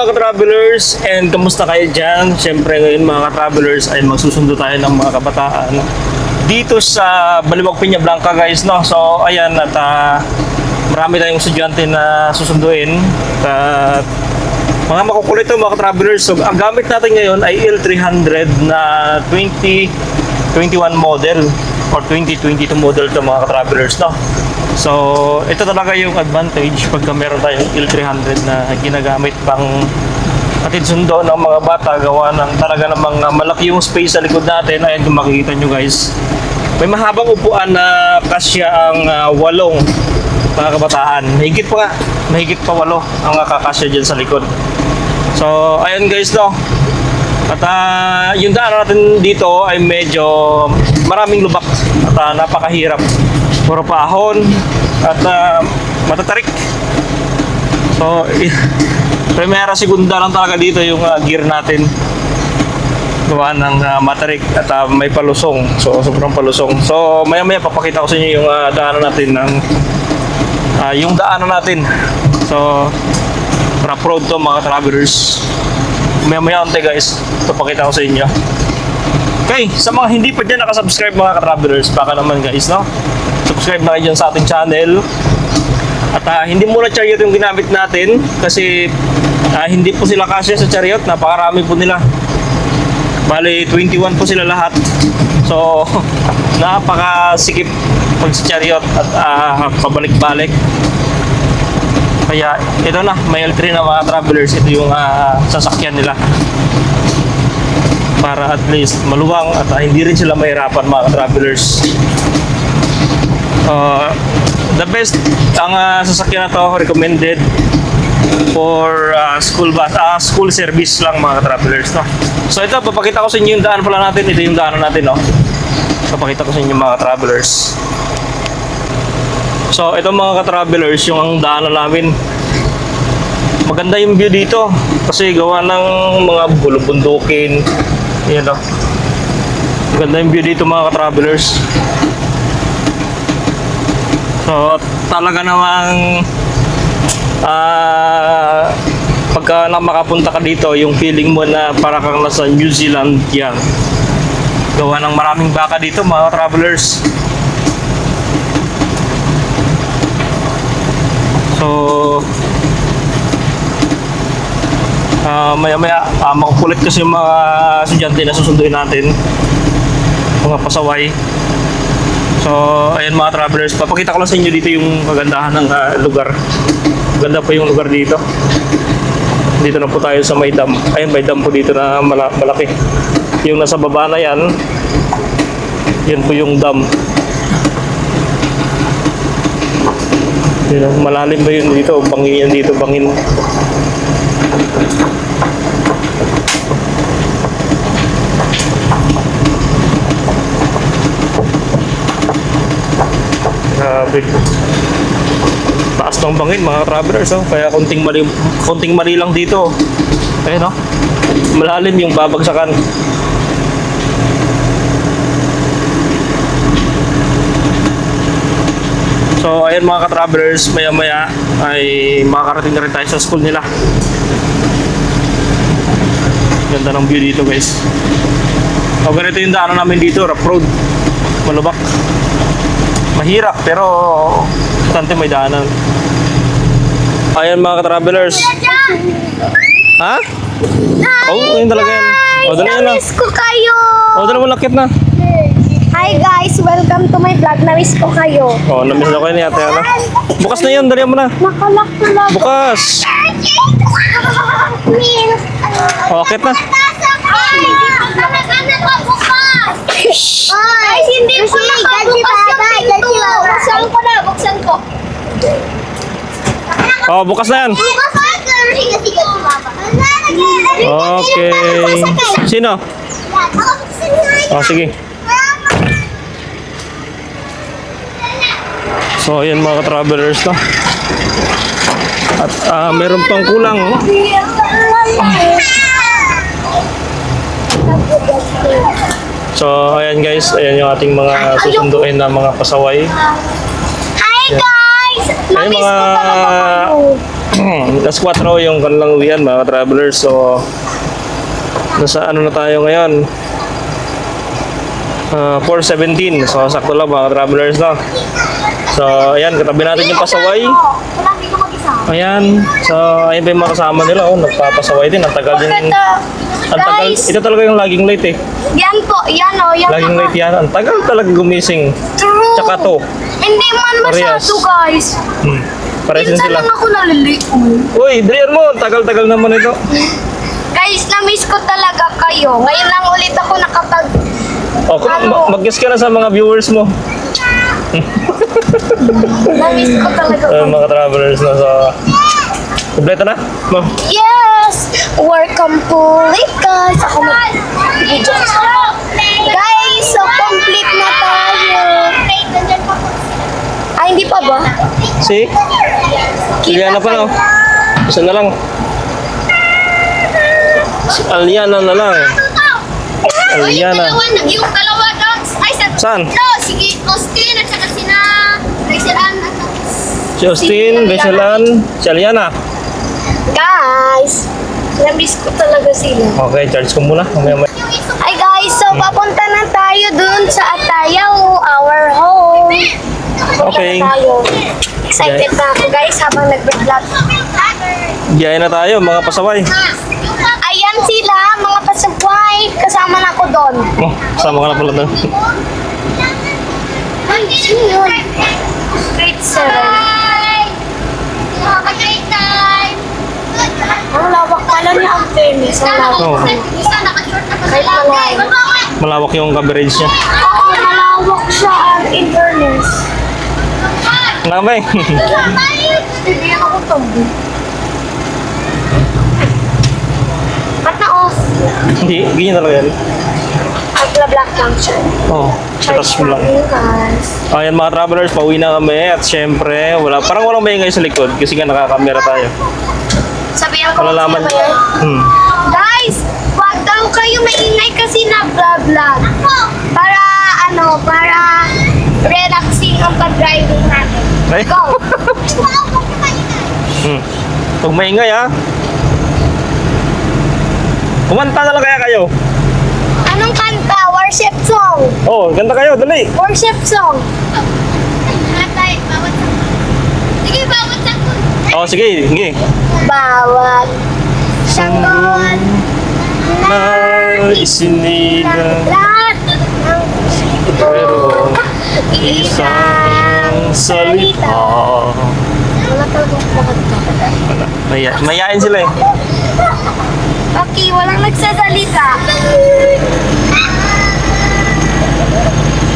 mga ka-travelers, and kamusta kayo dyan? Siyempre ngayon mga ka-travelers ay magsusundo tayo ng mga kabataan dito sa Baliwag Peña Blanca guys, no? So ayan, at marami tayong estudyante na susunduin at mga makukulit ito mga ka-travelers. So ang gamit natin ngayon ay L300 na 2021 model or 2022 model ito mga ka-travelers, no? So, ito talaga yung advantage pagka meron tayong L300 na ginagamit pang hatid sundo ng mga bata, gawa ng talaga namang malaki yung space sa likod natin. Ayan kung makikita nyo guys. May mahabang upuan na kasya ang 8 mga kabataan. Mahigit pa 8 ang kakasya dyan sa likod. So, ayan guys, no. At yung daan natin dito ay medyo maraming lubak at napakahirap. Puro pahon at matatarik. So, primera, segunda lang talaga dito yung gear natin. Gawa ng matarik at may palusong. So, sobrang palusong. So, maya-maya papakita ko sa inyo yung daanan natin ng yung daanan natin. So, rough road to mga travelers. Maya-maya onte guys, papakita ko sa inyo. Okay, sa mga hindi pa dyan nakasubscribe mga ka-travelers, baka naman guys, no? Subscribe na kayo dyan sa ating channel. At hindi muna chariot yung ginamit natin kasi hindi po sila kasya sa chariot, napakarami po nila. Bali, 21 po sila lahat. So, napakasikip pag sa chariot at pabalik-balik. Kaya, ito na, may L3 na mga travelers, ito yung sasakyan nila. Para at least maluwang at hindi rin sila mahirapan mga travelers. The best ang sasakyan na to, recommended for school bus, school service lang mga travelers, no? So ito, papakita ko sa inyo yung daan pala natin. Ito yung daanan natin, no? Papakita ko sa inyo mga travelers. So ito mga ka-travelers, yung daanan namin. Maganda yung view dito kasi gawa ng mga bulubundukin. Yan o. Maganda yung view dito mga ka-travelers. So talaga namang pagka makapunta ka dito, yung feeling mo na para kang nasa New Zealand yan. Gawa ng maraming baka dito mga travelers. So maya-maya makukulit kasi yung mga estudyante na susunduin natin, mga pasaway. So ayan mga travelers, papakita ko lang sa inyo dito yung kagandahan ng lugar. Ganda pa yung lugar dito. Dito na po tayo sa may dam. Ayun, may dam po dito na malaki. Yung nasa baba na yan, yan po yung dam. Yun, malalim ba yun dito? Bangin yan dito, bangin. Grabe. Taas ng bangin mga travelers, oh. Kaya konting mali lang dito. Ayun, oh. Malalim yung babagsakan. So ayan mga ka-travelers, maya-maya ay makakarating na rin tayo sa school nila. Ganda ng view dito guys. So ganito yung daanan namin dito, rough road. Malubak. Mahirap pero bastante may daanan. Ayan mga ka-travelers. Ha? Oh, yun talaga yan. O, dala yan na. Namiss ko kayo. O, dala mo lakit na. Hi guys, welcome to my vlog. Namiss ko kayo. O, namiss na kayo ni ate Ana. Bukas na yun, dali mo na. Nakalak na lang. Bukas. O, akit na. Guys, hindi po nakabukas yung pinto. Buksan ko na, buksan ko. O, bukas na yan. Okay. Sino? O, sige. So, ayan mga ka-travelers, no? At meron pang kulang. So, ayan guys. Ayan yung ating mga susunduin na mga pasaway. Hi guys! Ayun Namiss mga ko talaga kayo. Alas 4 yung kanilang uwian mga travelers. So, nasa ano na tayo ngayon? 4:17. So, sakto lang mga travelers na. So, ayan, katabi natin yung pasaway. Wala, hindi ko mag-isa. Ayan. So, ayan pa yung mga kasama nila. Oh, nagpapasaway din. Ang tagal din. Ang tagal. Guys, Ito talaga yung laging late eh. yan po, yan o, yan Laging ako. late yan. Ang tagal talaga gumising. True. Tsaka to. Hindi man Parehas. masyado, guys. Paresin Minsan sila. lang ako naliligo. Uy, Drian mo. Tagal-tagal naman ito. Guys, na-miss ko talaga kayo. Ngayon lang ulit ako nakapag... Oh, mag-guess ka na sa mga viewers mo. Na-miss ko talaga kayo. Mga travelers na sa... Kompleto na? Ma'am. Yes! Welcome to guys. Ako mag-video. Guys, so complete na tayo. Ay, hindi pa ba? Si? Aliana pa no? Isa na lang. Si Aliana na lang. Aliana. Yung dalawa dogs. Ay, Saan? No, sige, Austin at saka sina Raiselan at Si Austin, Reselan, si Aliana. guys, na-miss ko talaga sila. Okay, charge ko muna. Mamaya. Hi guys, so papunta na tayo dun sa Atayaw, our home. Papunta Okay. na tayo. Excited na ako guys habang nag-vlog. Biyahe na tayo, mga pasaway. Ayan sila, mga pasaway. Kasama na ako doon. Oh, sama ka na pala doon. Ay, sino yun? Grade 7. Ang lawak pala niya ang fairness. Ang lawak. Oo. Kahit malayo. Malawak yung coverage niya. Oo, malawak siya ang fairness. Nakabay. Bibigyan ako tabi. Ba't na-off? Hindi, ganyan talaga yan. Black lang siya. Oo, tatas mo lang. Guys. Ayan mga travelers, pauwi na kami at syempre, parang walang maingay sa likod kasi nga nakakamera tayo. Sabihan ko Malalaman. sila ba yan? Guys, wag daw kayo maingay kasi na vlog. Para para relaxing ang pag-driving natin. Ay. Go! Huwag maingay ha. Kumanta na lang kaya kayo. Anong kanta? Worship song. Oh, ganda kayo, dali. Worship song. Sige, bawat sanggol. Oh, sige, sige. Bawat sanggol Na isinila lahat ng pero isang salita. Wala talagang kumanta. Mayayain sila eh. Paki, walang nagsasalita.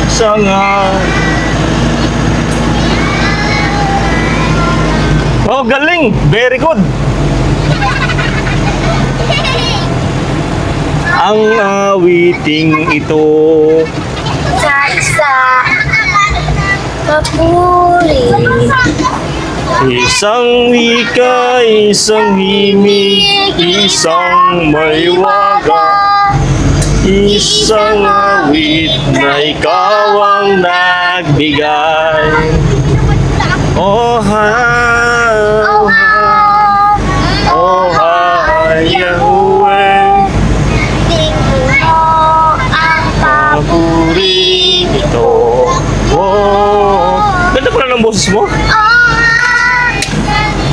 Sanga. Oh, galing! Very good! Ang awiting ito Sa isa papuri. isang wika, isang himig, isang maywaga, isang awit na ikaw ang nagbigay. Oh ha, Oh ha, oh ha, Yahweh, tingin mo ang papuri ito. Oh, ganda pala ng boses mo.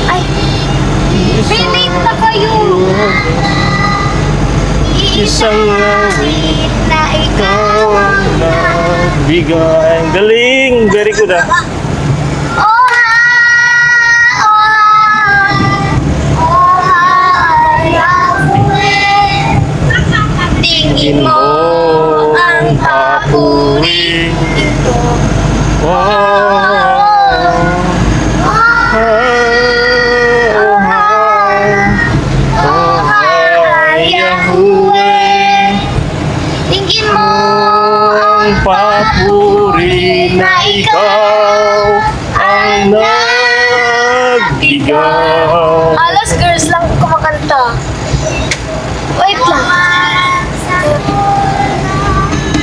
Ay, relate na kayo. Isang awit na ikaw ang nagbigay. Ang galing, very good ah. Oh ha, oh ha, Yahweh. Tingin mo ang papuri ito. Oh, Yahweh, Tingin mo ang papuri na ikaw ang nagbigay. Alas girls lang kumakanta. Wait lang.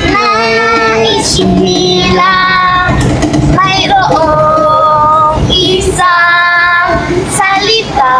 Nais nila mayroong isang salita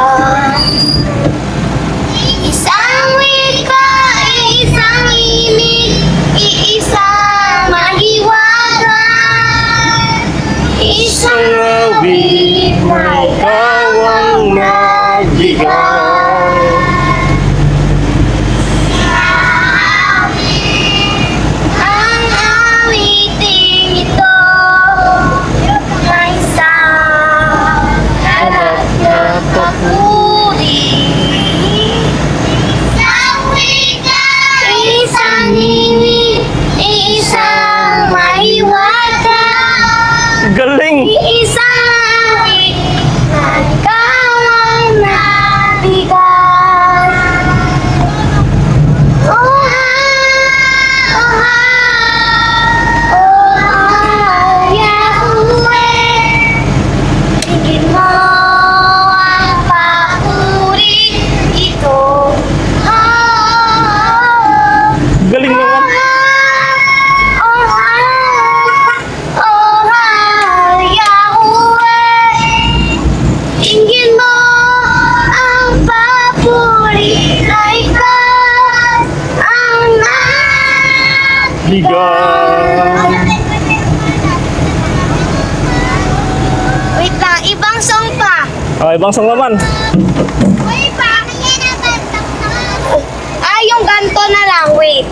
ibang song naman. Ah, yung ganto na lang. Wait.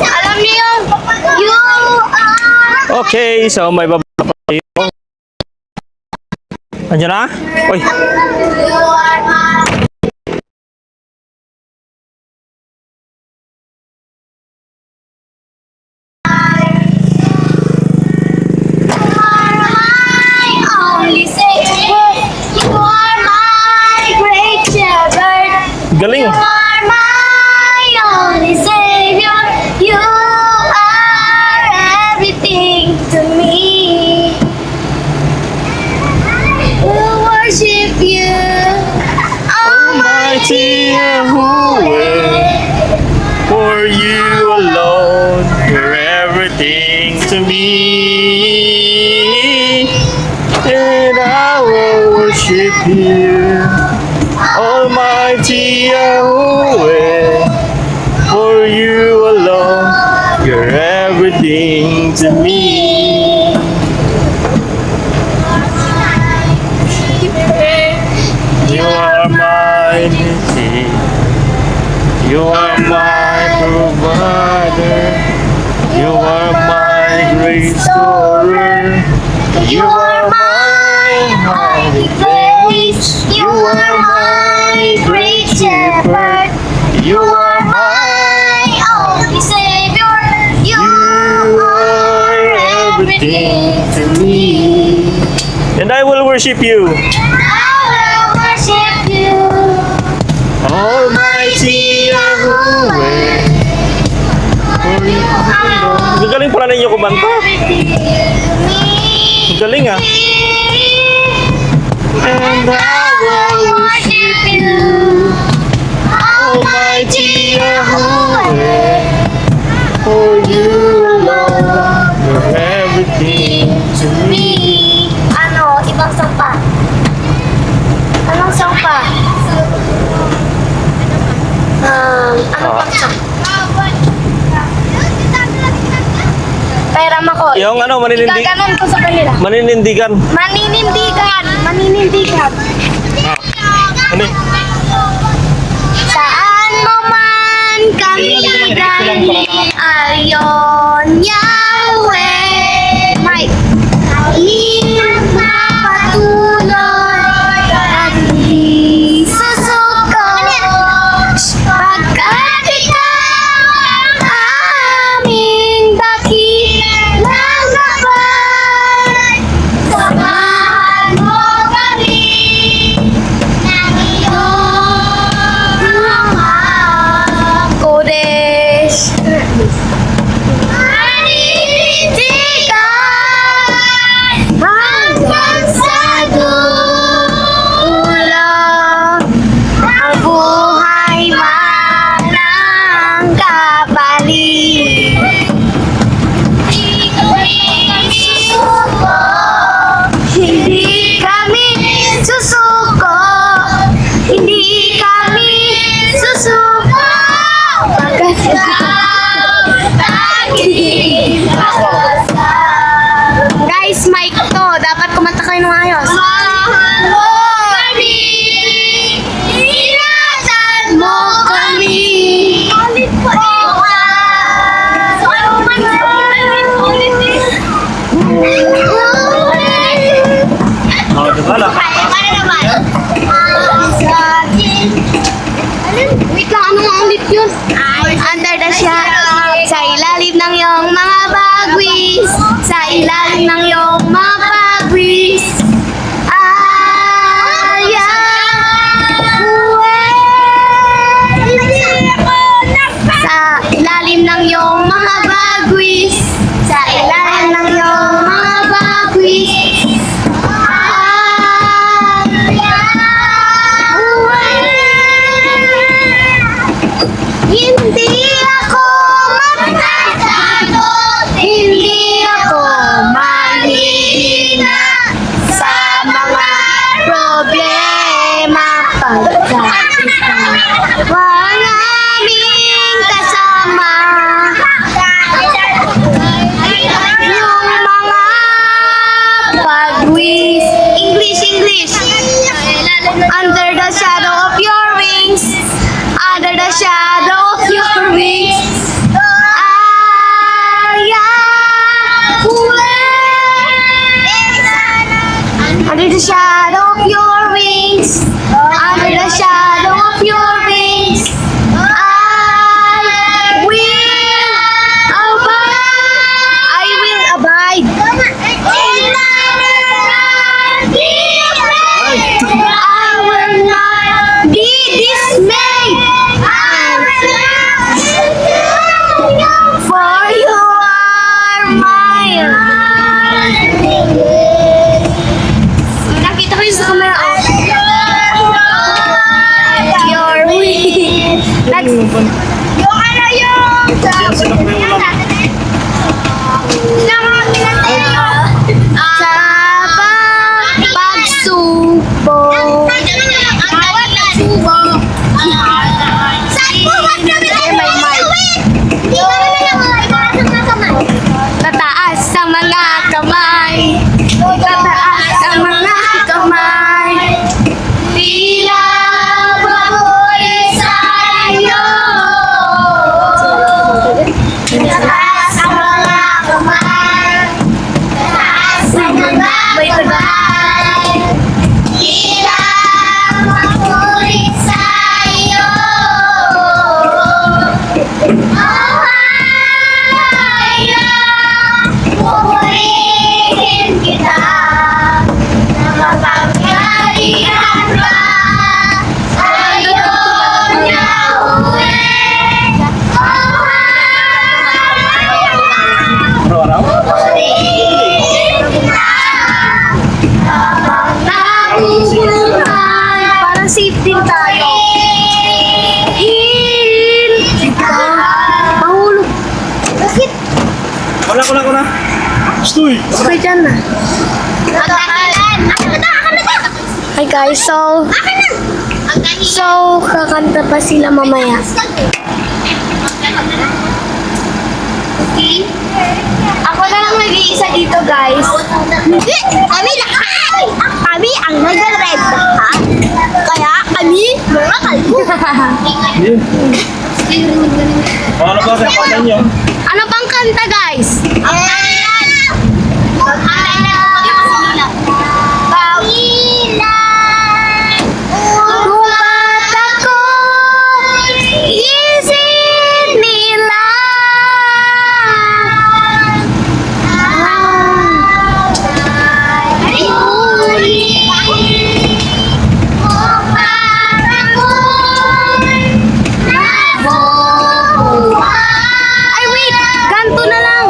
Alam niyo yung you are Okay, so may baba pa tayo. Andiyan na? Uy, you are my only savior. You are my great shepherd. galing. You are my only savior. You are everything to me. We'll worship you, Almighty Yahweh, for you alone, you're everything to me. And I will worship you, Almighty Yahweh, for you alone, you're everything to me. You are my unity. You are my provider. You are my great restorer. You are my hiding place. You are my great shepherd. You are my only savior. You are everything to me. And I will worship you, I will worship you. Almighty Yahweh. Ang galing pala ninyo kumanta. Ang galing ah. And I will worship you, Almighty Yahweh, for you alone, you're everything to me. Ano, ibang song pa? Anong song pa? Ano pang song? Pairam ako. Yung ano, maninindig, Gaganon ko sa kanila. maninindigan. Maninindigan. Maninindigan. Ano? Saan mo man kami dali, ayon Yahweh. May patuloy at di susuko. Pagkat ikaw ang aming dakilang gabay, samahan mo kami ng iyong mga Kodesh. Maninitigan hanggang sa dulo, ang buhay man ang kapalit. Hindi kami susuko, hindi kami susuko, pagkat guys, mic to. Dapat kumanta kayo ng ayos. Ingatan mo kami. Oh, diba lang? Para naman. Sa akin. Wait lang, ano nga ulit yun? Under the shadow, sa ilalim ng iyong mga bagwis, sa ilalim ng iyong mga bagwis, sa ilalim ng iyong mga bagwis, sa ilalim ng iyong mga bagwis, hindi ako matatakot, hindi ako mahina sa mga problema pagkat ikaw ang aming kasama. Yung mga pagwi English. Under the shadow of your wings. Under the shadow of your wings. Under the shadow of your wings. Under the shadow of your wings. I will abide. I will not be dismayed. For you are mine. Nakita ko yung sa camera. Your wings. Next. Yung ano yung sa pagsubok. Tataas sa mga kamay. Tataas sa mga kamay. Tila baboy sa'yo. Tataas sa mga kamay. Tataas sa mga kamay. Tila baboy sa'yo. Pupurihin kita na mapagyarihan ka sa'yo na uwi. Pupurihin kita habang nabubuhay. Parang safe din tayo. Pupurihin kita. Mahulog. Bakit? Wala ko na. Stoy! Okay dyan na. Hi guys, so kakanta pa sila mamaya. Ako na lang nag-iisa dito guys. Hindi, kami ang nag-red. Kaya kami mga kalbo. Yun. Ano ba sa kanya nyo? Ano bang kanta guys? Bumat ako, isip nila. Ay wait, ganto na lang.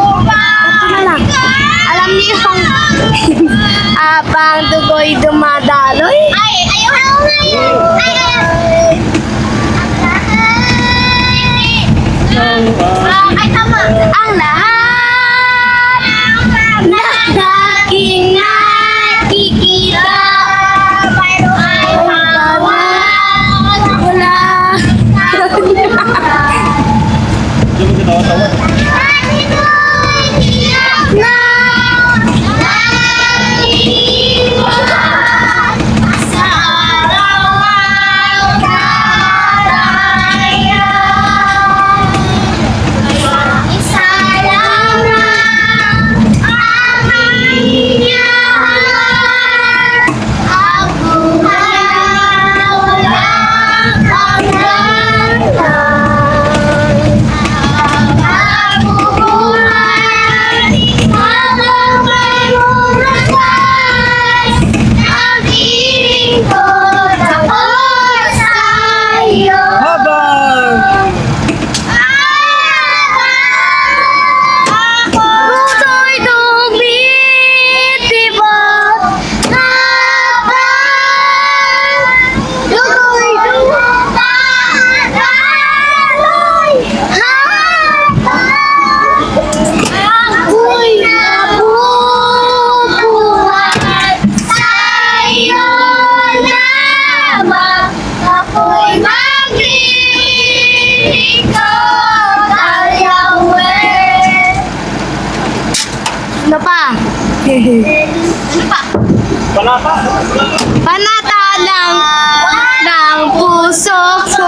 puso ko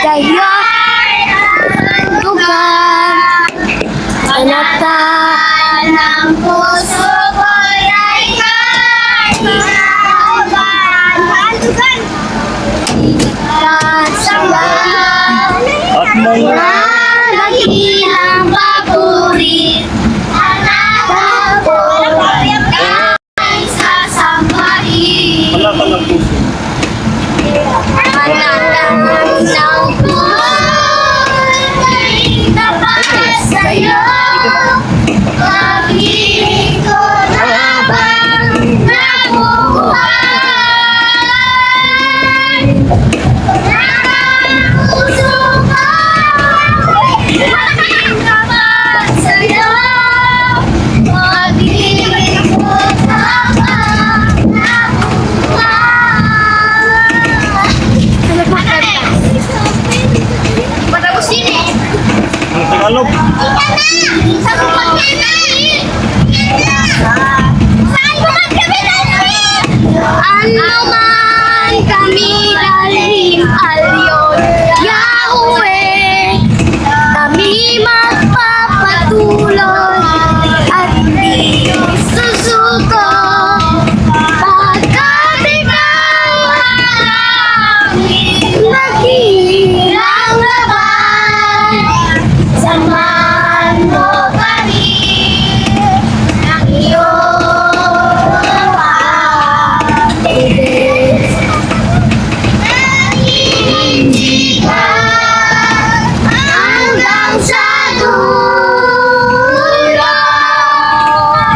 sa'yo lugar. Panata ng puso ko ay handugan. Kasalan At mga dakilang paborit. Anak ko ay sasambahin. wala ka ng puso. Panatang ng buhay tapat sa'yo. Pag-ibig ko habang nabuhay. Ang puso ko ay tapat sa'yo. Pag-ibig ko habang nabuhay. Matapos din eh. Ang Tagalog. Saan naman kami dalhin? Ano man kami dalhin, alyon, Yahweh. Kami magpapatuloy at di susuko. Pagkat ikaw ang aming nakilang laban. Samahan mo kami ng iyong pag-ibig. Nanindigan hanggang sa dulo.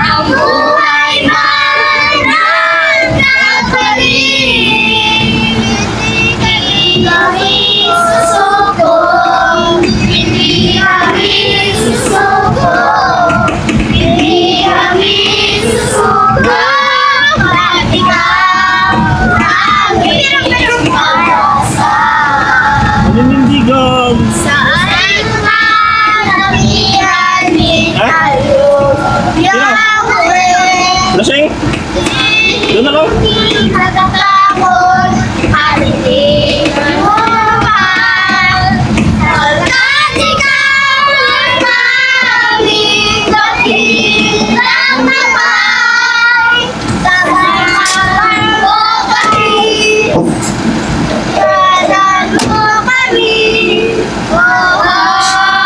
Ang buhay man nagkaparin. Hindi kami susuko. Hindi kami susuko. Hindi kami susuko. At ikaw ang pinagpapasa. Nanindigan. Saan man kami halin, alyon, Yahweh. Lasing. Doon na lang. Hindi natatakot, halitin mo mahal. Pagkat ikaw ang aming dakilang labay. Samahan mo kami. Kanan mo kami.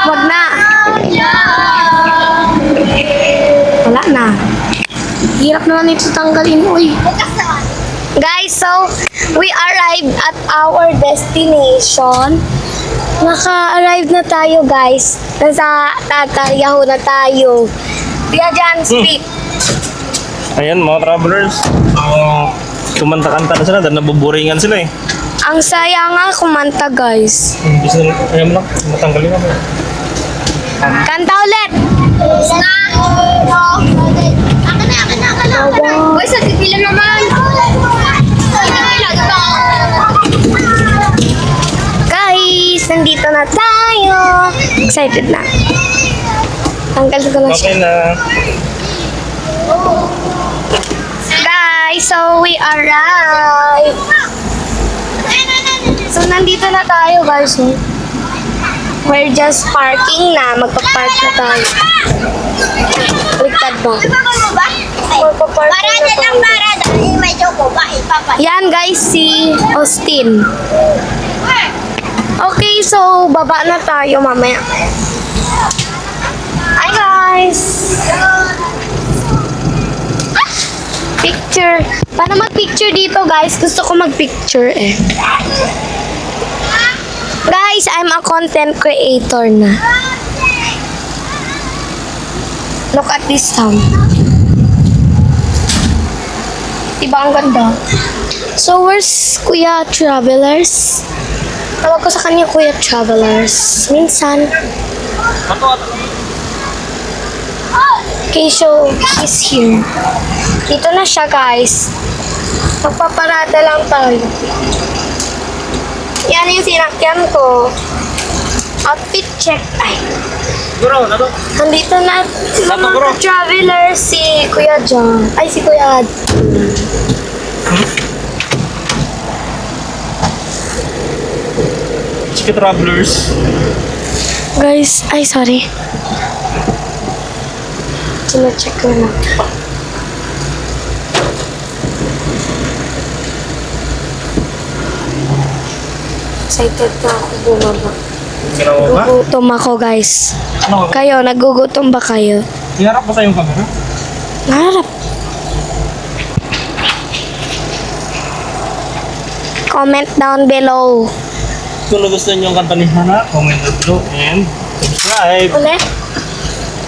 Wag na. Wala na. Hirap naman ito tanggalin, uy. Guys, so we arrived at our destination. Naka-arrive na tayo, guys. Nasa Tataryaho na tayo. Biajan Street. Ayan mga travelers. Kumanta-kanta na sila dahil nabuburingan sila eh. Ang saya nga kumanta, guys. Hindi sila, ayan mo lang, matanggalin ako. Kanta ulit! Na! Akin na. Uy, sa titila naman. Guys, nandito na tayo. Excited na. Tanggal ko na siya. Okay na. Guys, so we arrived. So, nandito na tayo, guys. Oh. We're just parking na. Magpa-park na tayo. Baliktad ba? Magpa-park na tayo. Yan, guys, si Austin. Okay, so, baba na tayo mamaya. Hi, guys! Picture. Paano mag-picture dito, guys? Gusto ko mag-picture eh. Guys, I'm a content creator na. Look at this town. Diba ang ganda? So, where's Kuya Travelers? Tawag ko sa kanya Kuya Travelers. Minsan. Okay, so, he's here. Dito na siya, guys. Magpaparada lang tayo. Yan yung sinakyan ko. Outfit check. Ay. Bro, nato. Nandito na Nato, bro. mga traveler si Kuya John. Ay, si Kuya Ad. ka-travelers. Guys, ay sorry. Sino-check ko na. Excited na ako bumaba. Ginawa ba? Gugutom ako guys. Ano ka? Kayo, nagugutom ba kayo? Iharap mo sa yung camera? Naharap. Comment down below. Kung nagustuhan niyo yung kanta ni Hana, comment down below and subscribe. Ulit?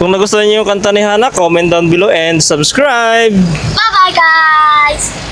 Kung nagustuhan niyo yung kanta ni Hana, comment down below and subscribe. Bye-bye guys!